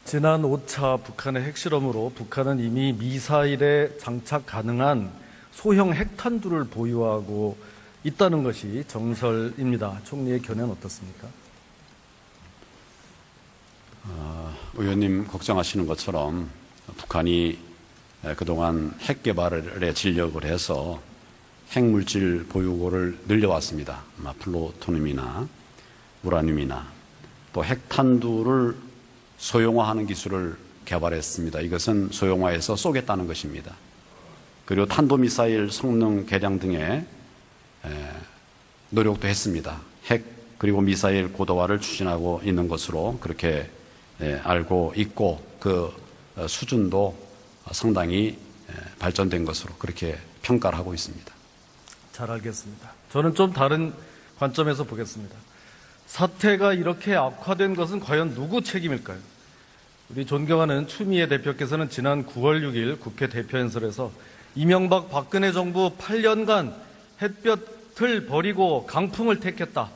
지난 5차 북한의 핵실험으로 북한은 이미 미사일에 장착 가능한 소형 핵탄두를 보유하고 있다는 것이 정설입니다. 총리의 견해는 어떻습니까? 의원님 걱정하시는 것처럼 북한이 그동안 핵 개발에 진력을 해서 핵물질 보유고를 늘려왔습니다. 플루토늄이나 우라늄이나 또 핵탄두를 소형화하는 기술을 개발했습니다. 이것은 소형화해서 쏘겠다는 것입니다. 그리고 탄도미사일 성능 개량 등의 노력도 했습니다. 핵 그리고 미사일 고도화를 추진하고 있는 것으로 그렇게 알고 있고 그 수준도 상당히 발전된 것으로 그렇게 평가를 하고 있습니다. 잘 알겠습니다. 저는 좀 다른 관점에서 보겠습니다. 사태가 이렇게 악화된 것은 과연 누구 책임일까요? 우리 존경하는 추미애 대표께서는 지난 9월 6일 국회 대표연설에서 이명박 박근혜 정부 8년간 햇볕을 버리고 강풍을 택했다.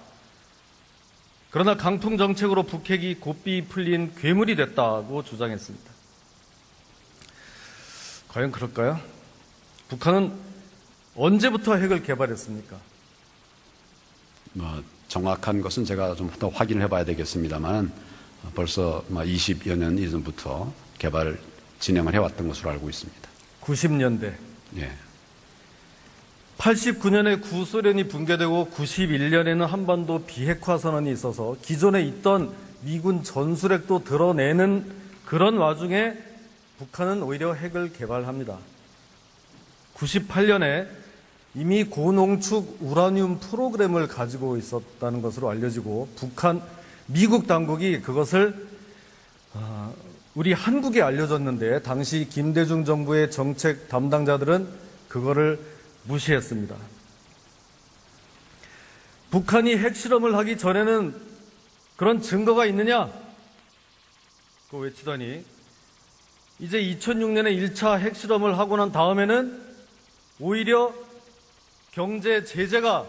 그러나 강풍 정책으로 북핵이 고삐 풀린 괴물이 됐다고 주장했습니다. 과연 그럴까요? 북한은 언제부터 핵을 개발했습니까? 정확한 것은 제가 좀 더 확인을 해봐야 되겠습니다만 벌써 20여 년 이전부터 개발을 진행을 해왔던 것으로 알고 있습니다. 90년대. 예. 89년에 구소련이 붕괴되고 91년에는 한반도 비핵화 선언이 있어서 기존에 있던 미군 전술핵도 드러내는 그런 와중에 북한은 오히려 핵을 개발합니다. 98년에 이미 고농축 우라늄 프로그램을 가지고 있었다는 것으로 알려지고 미국 당국이 그것을 우리 한국에 알려줬는데 당시 김대중 정부의 정책 담당자들은 그거를 무시했습니다. 북한이 핵실험을 하기 전에는 그런 증거가 있느냐? 그거 외치더니 이제 2006년에 1차 핵실험을 하고 난 다음에는 오히려 경제 제재가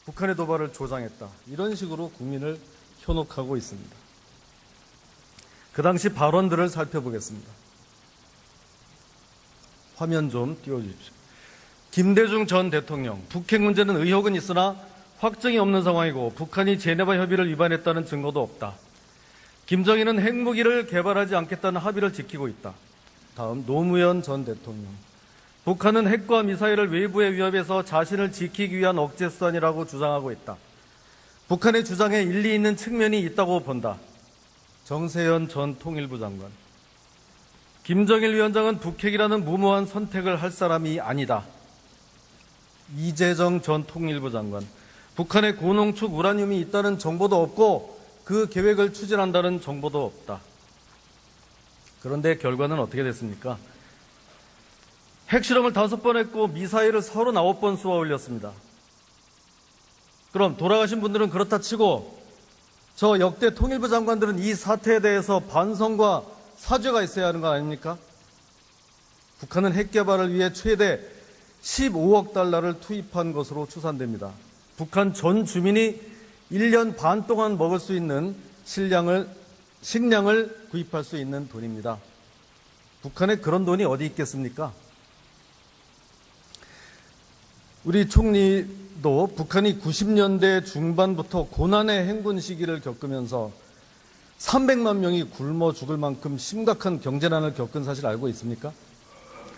북한의 도발을 조장했다. 이런 식으로 국민을 현혹하고 있습니다. 그 당시 발언들을 살펴보겠습니다. 화면 좀 띄워주십시오. 김대중 전 대통령, 북핵 문제는 의혹은 있으나 확정이 없는 상황이고 북한이 제네바 협의를 위반했다는 증거도 없다. 김정일은 핵무기를 개발하지 않겠다는 합의를 지키고 있다. 다음 노무현 전 대통령. 북한은 핵과 미사일을 외부의 위협에서 자신을 지키기 위한 억제 수단이라고 주장하고 있다. 북한의 주장에 일리 있는 측면이 있다고 본다. 정세현 전 통일부 장관. 김정일 위원장은 북핵이라는 무모한 선택을 할 사람이 아니다. 이재정 전 통일부 장관. 북한에 고농축 우라늄이 있다는 정보도 없고 그 계획을 추진한다는 정보도 없다. 그런데 결과는 어떻게 됐습니까? 핵실험을 5번 했고 미사일을 39번 쏘아 올렸습니다. 그럼 돌아가신 분들은 그렇다 치고 저 역대 통일부 장관들은 이 사태에 대해서 반성과 사죄가 있어야 하는 거 아닙니까? 북한은 핵 개발을 위해 최대 15억 달러를 투입한 것으로 추산됩니다. 북한 전 주민이 1년 반 동안 먹을 수 있는 식량을 구입할 수 있는 돈입니다. 북한에 그런 돈이 어디 있겠습니까? 우리 총리도 북한이 90년대 중반부터 고난의 행군 시기를 겪으면서 300만 명이 굶어 죽을 만큼 심각한 경제난을 겪은 사실 알고 있습니까?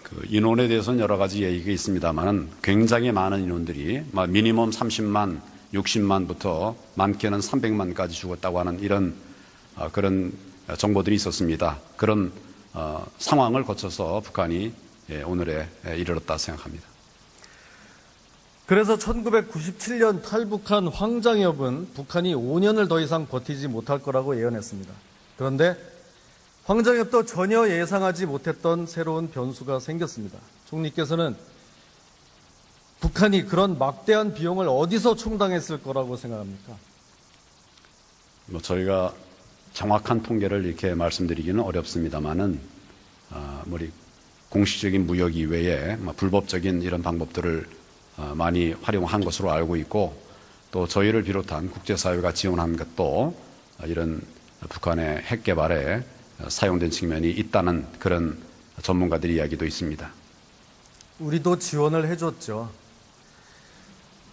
그 인원에 대해서는 여러 가지 얘기가 있습니다만 굉장히 많은 인원들이 미니멈 30만, 60만부터 많게는 300만까지 죽었다고 하는 이런 그런 정보들이 있었습니다. 그런 상황을 거쳐서 북한이 오늘에 이르렀다 생각합니다. 그래서 1997년 탈북한 황장엽은 북한이 5년을 더 이상 버티지 못할 거라고 예언했습니다. 그런데 황장엽도 전혀 예상하지 못했던 새로운 변수가 생겼습니다. 총리께서는 북한이 그런 막대한 비용을 어디서 충당했을 거라고 생각합니까? 저희가 정확한 통계를 이렇게 말씀드리기는 어렵습니다만은 우리 공식적인 무역 이외에 불법적인 이런 방법들을 많이 활용한 것으로 알고 있고 또 저희를 비롯한 국제사회가 지원한 것도 이런 북한의 핵 개발에 사용된 측면이 있다는 그런 전문가들의 이야기도 있습니다. 우리도 지원을 해줬죠.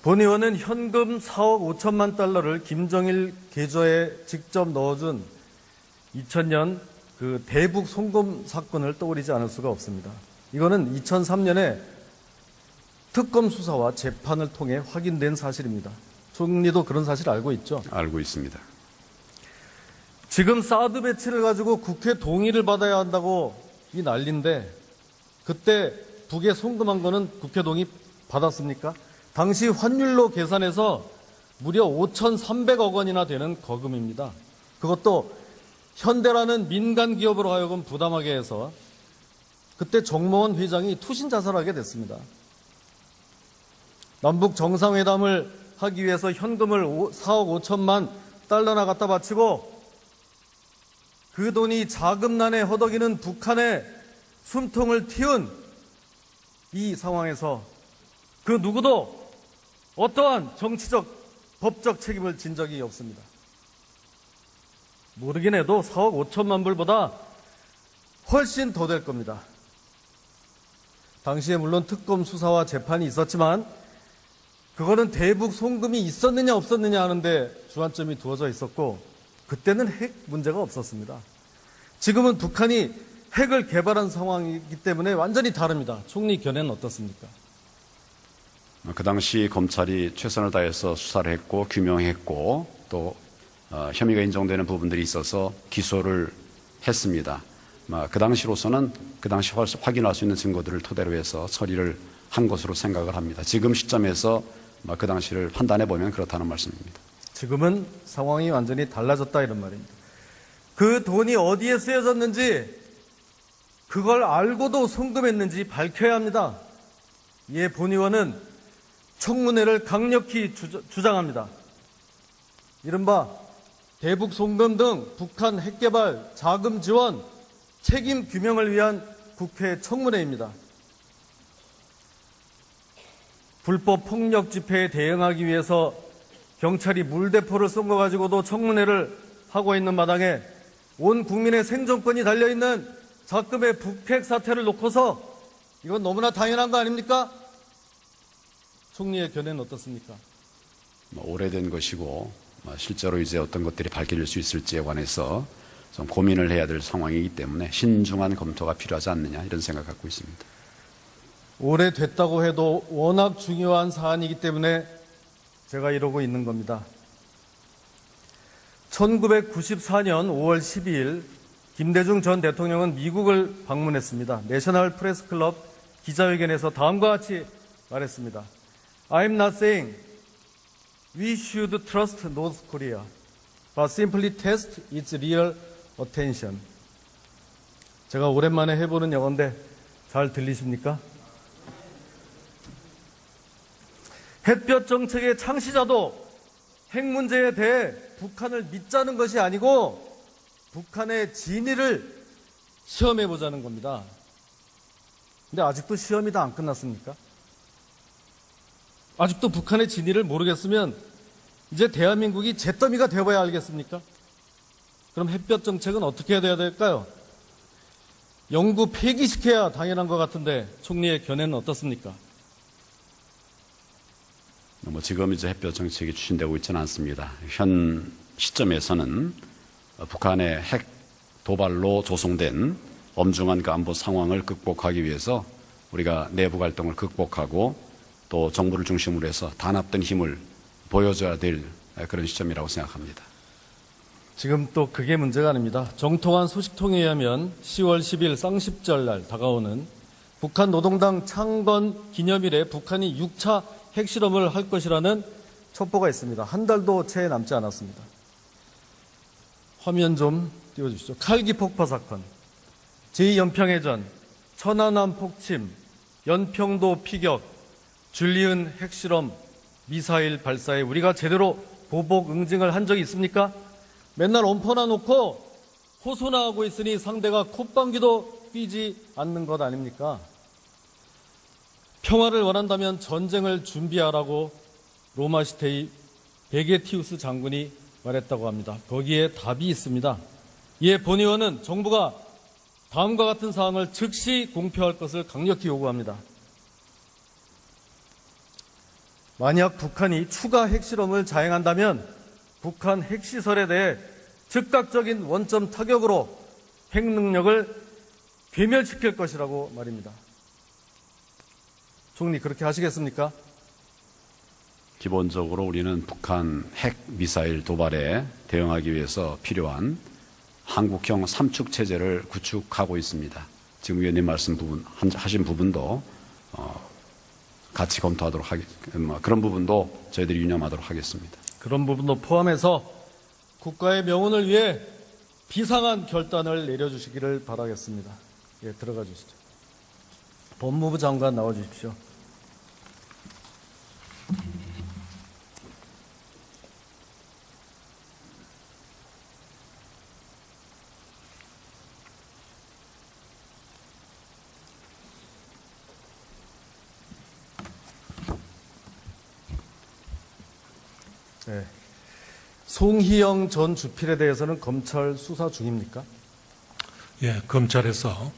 본 의원은 현금 4억 5천만 달러를 김정일 계좌에 직접 넣어준 2000년 그 대북 송금 사건을 떠올리지 않을 수가 없습니다. 이거는 2003년에 특검 수사와 재판을 통해 확인된 사실입니다. 총리도 그런 사실 알고 있죠? 알고 있습니다. 지금 사드 배치를 가지고 국회 동의를 받아야 한다고 이 난리인데 그때 북에 송금한 거는 국회 동의 받았습니까? 당시 환율로 계산해서 무려 5,300억 원이나 되는 거금입니다. 그것도 현대라는 민간 기업으로 하여금 부담하게 해서 그때 정몽원 회장이 투신 자살하게 됐습니다. 남북 정상회담을 하기 위해서 현금을 4억 5천만 달러나 갖다 바치고 그 돈이 자금난에 허덕이는 북한의 숨통을 틔운 이 상황에서 그 누구도 어떠한 정치적, 법적 책임을 진 적이 없습니다. 모르긴 해도 4억 5천만 불보다 훨씬 더 될 겁니다. 당시에 물론 특검 수사와 재판이 있었지만 그거는 대북 송금이 있었느냐 없었느냐 하는데 주안점이 두어져 있었고 그때는 핵 문제가 없었습니다. 지금은 북한이 핵을 개발한 상황이기 때문에 완전히 다릅니다. 총리 견해는 어떻습니까? 그 당시 검찰이 최선을 다해서 수사를 했고 규명했고 또 혐의가 인정되는 부분들이 있어서 기소를 했습니다. 그 당시로서는 그 당시 확인할 수 있는 증거들을 토대로 해서 처리를 한 것으로 생각을 합니다. 지금 시점에서 그 당시를 판단해 보면 그렇다는 말씀입니다. 지금은 상황이 완전히 달라졌다 이런 말입니다. 그 돈이 어디에 쓰여졌는지 그걸 알고도 송금했는지 밝혀야 합니다. 이에 본 의원은 청문회를 강력히 주장합니다. 이른바 대북 송금 등 북한 핵개발 자금 지원 책임 규명을 위한 국회 청문회입니다. 불법 폭력 집회에 대응하기 위해서 경찰이 물대포를 쏜 거 가지고도 청문회를 하고 있는 마당에 온 국민의 생존권이 달려있는 작금의 북핵 사태를 놓고서 이건 너무나 당연한 거 아닙니까? 총리의 견해는 어떻습니까? 오래된 것이고 실제로 이제 어떤 것들이 밝혀질 수 있을지에 관해서 좀 고민을 해야 될 상황이기 때문에 신중한 검토가 필요하지 않느냐 이런 생각을 갖고 있습니다. 오래됐다고 해도 워낙 중요한 사안이기 때문에 제가 이러고 있는 겁니다. 1994년 5월 12일 김대중 전 대통령은 미국을 방문했습니다. 내셔널 프레스 클럽 기자회견에서 다음과 같이 말했습니다. I'm not saying we should trust North Korea, but simply test its real attention. 제가 오랜만에 해보는 영어인데 잘 들리십니까? 햇볕 정책의 창시자도 핵 문제에 대해 북한을 믿자는 것이 아니고 북한의 진위를 시험해보자는 겁니다. 근데 아직도 시험이 다 안 끝났습니까? 아직도 북한의 진위를 모르겠으면 이제 대한민국이 잿더미가 되어봐야 알겠습니까? 그럼 햇볕 정책은 어떻게 해야 될까요? 영구 폐기시켜야 당연한 것 같은데 총리의 견해는 어떻습니까? 지금 이제 햇볕 정책이 추진되고 있지는 않습니다. 현 시점에서는 북한의 핵 도발로 조성된 엄중한 그 안보 상황을 극복하기 위해서 우리가 내부 갈등을 극복하고 또 정부를 중심으로 해서 단합된 힘을 보여줘야 될 그런 시점이라고 생각합니다. 지금 또 그게 문제가 아닙니다. 정통한 소식통에 의하면 10월 10일 쌍십절 날 다가오는 북한 노동당 창건 기념일에 북한이 6차 핵실험을 할 것이라는 첩보가 있습니다. 한 달도 채 남지 않았습니다. 화면 좀 띄워주시죠. 칼기 폭파 사건, 제2연평해전, 천안함 폭침, 연평도 피격, 줄리은 핵실험, 미사일 발사에 우리가 제대로 보복 응징을 한 적이 있습니까? 맨날 엄포나 놓고 호소나 하고 있으니 상대가 콧방귀도 뀌지 않는 것 아닙니까? 평화를 원한다면 전쟁을 준비하라고 로마 시대의 베게티우스 장군이 말했다고 합니다. 거기에 답이 있습니다. 이에 본 의원은 정부가 다음과 같은 사항을 즉시 공표할 것을 강력히 요구합니다. 만약 북한이 추가 핵실험을 자행한다면 북한 핵시설에 대해 즉각적인 원점 타격으로 핵능력을 괴멸시킬 것이라고 말입니다. 총리, 그렇게 하시겠습니까? 기본적으로 우리는 북한 핵 미사일 도발에 대응하기 위해서 필요한 한국형 삼축 체제를 구축하고 있습니다. 지금 위원님 하신 부분도 같이 검토하도록 그런 부분도 저희들이 유념하도록 하겠습니다. 그런 부분도 포함해서 국가의 명운을 위해 비상한 결단을 내려주시기를 바라겠습니다. 예, 들어가 주시죠. 법무부 장관 나와 주십시오. 네. 송희영 전 주필에 대해서는 검찰 수사 중입니까? 예, 검찰에서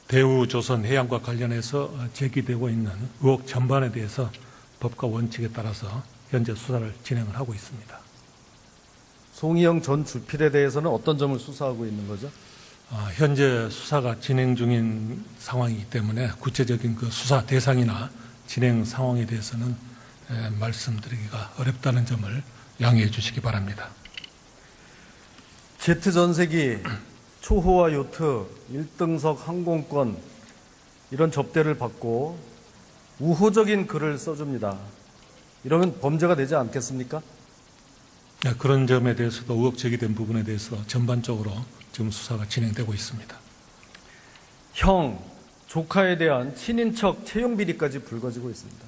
대우조선해양과 관련해서 제기되고 있는 의혹 전반에 대해서 법과 원칙에 따라서 현재 수사를 진행을 하고 있습니다. 송희영 전 주필에 대해서는 어떤 점을 수사하고 있는 거죠? 현재 수사가 진행 중인 상황이기 때문에 구체적인 그 수사 대상이나 진행 상황에 대해서는 말씀드리기가 어렵다는 점을 양해해 주시기 바랍니다. 제트전세기, 초호화 요트, 1등석 항공권 이런 접대를 받고 우호적인 글을 써줍니다. 이러면 범죄가 되지 않겠습니까? 네, 그런 점에 대해서도 의혹 제기된 부분에 대해서 전반적으로 지금 수사가 진행되고 있습니다. 형, 조카에 대한 친인척 채용 비리까지 불거지고 있습니다.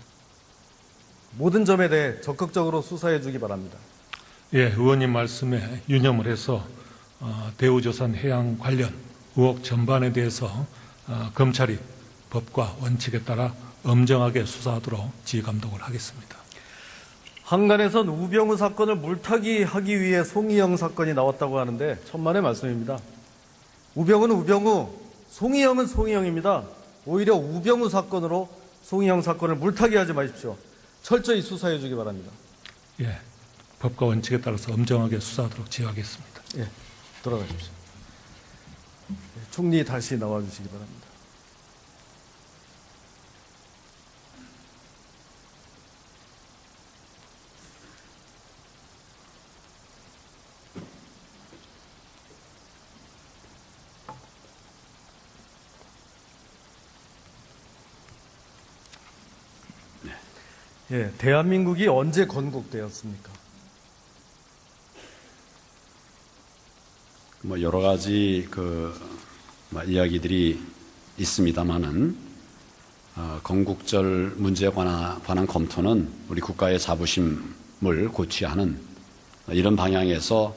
모든 점에 대해 적극적으로 수사해 주기 바랍니다. 예, 의원님 말씀에 유념을 해서 대우조선해양 관련 의혹 전반에 대해서 검찰이 법과 원칙에 따라 엄정하게 수사하도록 지휘 감독을 하겠습니다. 한간에선 우병우 사건을 물타기 하기 위해 송희영 사건이 나왔다고 하는데 천만의 말씀입니다. 우병우는 우병우, 송희영은 송희영입니다. 오히려 우병우 사건으로 송희영 사건을 물타기 하지 마십시오. 철저히 수사해 주기 바랍니다. 예, 법과 원칙에 따라서 엄정하게 수사하도록 지휘하겠습니다. 예, 돌아가십시오. 총리 다시 나와 주시기 바랍니다. 예, 대한민국이 언제 건국되었습니까? 여러 가지 이야기들이 있습니다만은 건국절 문제에 관한 검토는 우리 국가의 자부심을 고취하는 이런 방향에서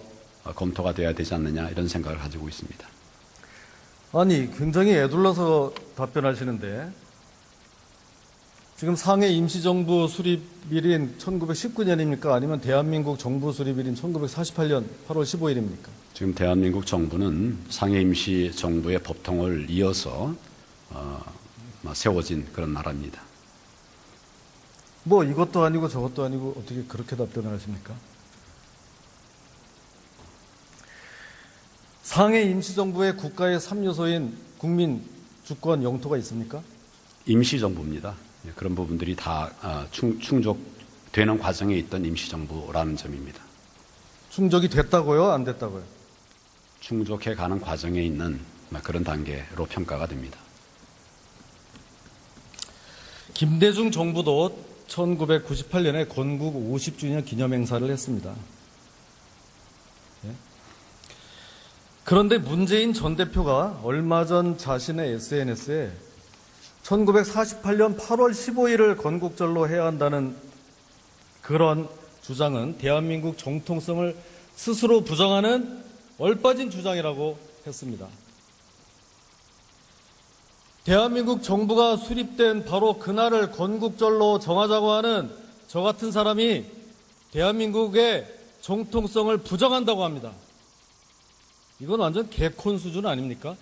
검토가 돼야 되지 않느냐 이런 생각을 가지고 있습니다. 아니, 굉장히 애둘러서 답변하시는데 지금 상해 임시정부 수립일인 1919년입니까? 아니면 대한민국 정부 수립일인 1948년 8월 15일입니까? 지금 대한민국 정부는 상해 임시정부의 법통을 이어서 세워진 그런 나라입니다. 뭐 이것도 아니고 저것도 아니고 어떻게 그렇게 답변을 하십니까? 상해 임시정부의 국가의 3요소인 국민, 주권, 영토가 있습니까? 임시정부입니다. 그런 부분들이 다 충족되는 과정에 있던 임시정부라는 점입니다. 충족이 됐다고요? 안 됐다고요? 충족해 가는 과정에 있는 그런 단계로 평가가 됩니다. 김대중 정부도 1998년에 건국 50주년 기념행사를 했습니다. 예? 그런데 문재인 전 대표가 얼마 전 자신의 SNS에 1948년 8월 15일을 건국절로 해야 한다는 그런 주장은 대한민국 정통성을 스스로 부정하는 얼빠진 주장이라고 했습니다. 대한민국 정부가 수립된 바로 그날을 건국절로 정하자고 하는 저 같은 사람이 대한민국의 정통성을 부정한다고 합니다. 이건 완전 개콘 수준 아닙니까?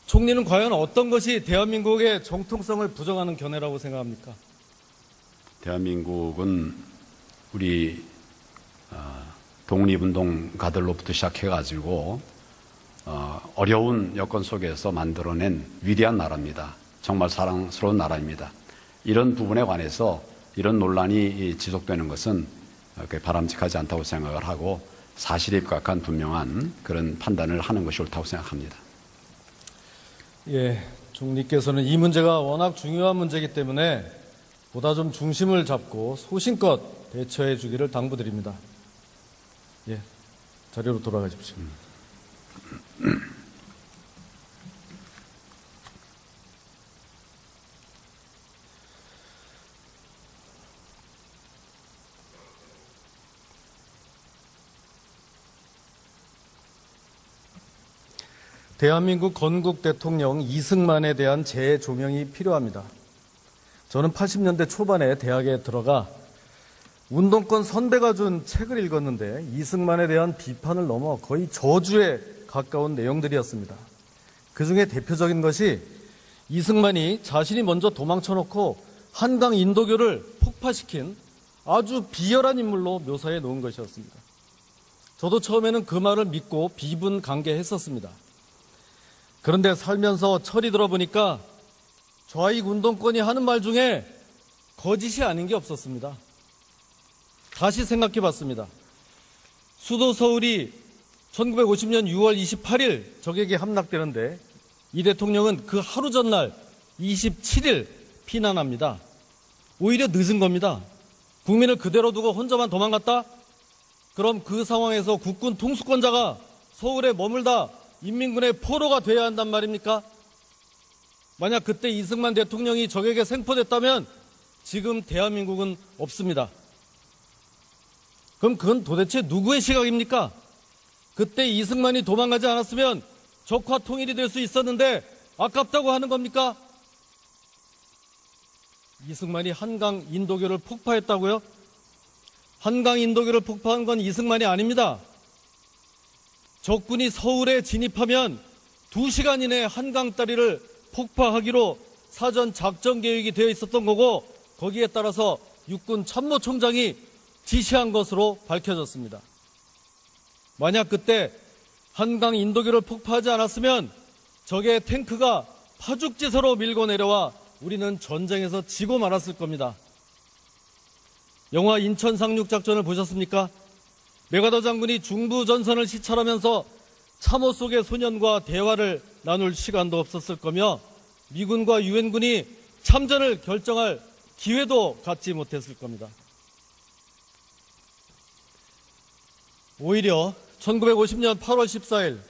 총리는 과연 어떤 것이 대한민국의 정통성을 부정하는 견해라고 생각합니까? 대한민국은 우리 독립운동가들로부터 시작해가지고 어려운 여건 속에서 만들어낸 위대한 나라입니다. 정말 사랑스러운 나라입니다. 이런 부분에 관해서 이런 논란이 지속되는 것은 바람직하지 않다고 생각을 하고 사실에 입각한 분명한 그런 판단을 하는 것이 옳다고 생각합니다. 예, 총리께서는 이 문제가 워낙 중요한 문제이기 때문에 보다 좀 중심을 잡고 소신껏 대처해 주기를 당부드립니다. 예, 자리로 돌아가십시오. 대한민국 건국 대통령 이승만에 대한 재조명이 필요합니다. 저는 80년대 초반에 대학에 들어가 운동권 선배가 준 책을 읽었는데 이승만에 대한 비판을 넘어 거의 저주에 가까운 내용들이었습니다. 그중에 대표적인 것이 이승만이 자신이 먼저 도망쳐놓고 한강 인도교를 폭파시킨 아주 비열한 인물로 묘사해 놓은 것이었습니다. 저도 처음에는 그 말을 믿고 비분간개했었습니다. 그런데 살면서 철이 들어보니까 좌익 운동권이 하는 말 중에 거짓이 아닌 게 없었습니다. 다시 생각해 봤습니다. 수도 서울이 1950년 6월 28일 적에게 함락되는데 이 대통령은 그 하루 전날 27일 피난합니다. 오히려 늦은 겁니다. 국민을 그대로 두고 혼자만 도망갔다? 그럼 그 상황에서 국군 통수권자가 서울에 머물다 인민군의 포로가 돼야 한단 말입니까? 만약 그때 이승만 대통령이 적에게 생포됐다면 지금 대한민국은 없습니다. 그럼 그건 도대체 누구의 시각입니까? 그때 이승만이 도망가지 않았으면 적화 통일이 될 수 있었는데 아깝다고 하는 겁니까? 이승만이 한강 인도교를 폭파했다고요? 한강 인도교를 폭파한 건 이승만이 아닙니다. 적군이 서울에 진입하면 2시간 이내에 한강 다리를 폭파하기로 사전 작전 계획이 되어 있었던 거고 거기에 따라서 육군 참모총장이 지시한 것으로 밝혀졌습니다. 만약 그때 한강 인도교를 폭파하지 않았으면 적의 탱크가 파죽지세로 밀고 내려와 우리는 전쟁에서 지고 말았을 겁니다. 영화 인천 상륙작전을 보셨습니까? 메가더 장군이 중부 전선을 시찰하면서 참호 속의 소년과 대화를 나눌 시간도 없었을 거며 미군과 유엔군이 참전을 결정할 기회도 갖지 못했을 겁니다. 오히려 1950년 8월 14일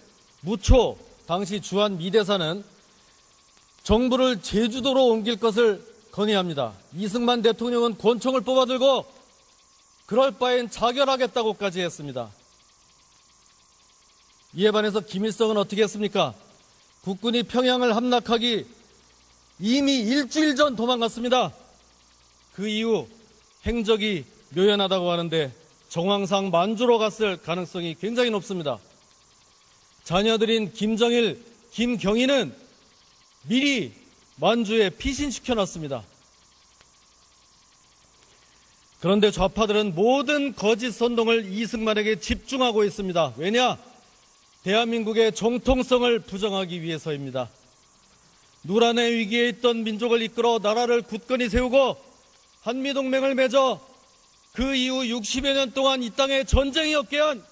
무초 당시 주한 미대사는 정부를 제주도로 옮길 것을 건의합니다. 이승만 대통령은 권총을 뽑아들고 그럴 바엔 자결하겠다고까지 했습니다. 이에 반해서 김일성은 어떻게 했습니까? 국군이 평양을 함락하기 이미 일주일 전 도망갔습니다. 그 이후 행적이 묘연하다고 하는데 정황상 만주로 갔을 가능성이 굉장히 높습니다. 자녀들인 김정일, 김경희는 미리 만주에 피신시켜놨습니다. 그런데 좌파들은 모든 거짓 선동을 이승만에게 집중하고 있습니다. 왜냐? 대한민국의 정통성을 부정하기 위해서입니다. 누란의 위기에 있던 민족을 이끌어 나라를 굳건히 세우고 한미동맹을 맺어 그 이후 60여 년 동안 이 땅에 전쟁이 없게 한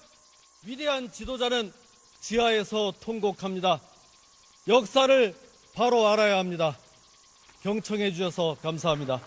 위대한 지도자는 지하에서 통곡합니다. 역사를 바로 알아야 합니다. 경청해 주셔서 감사합니다.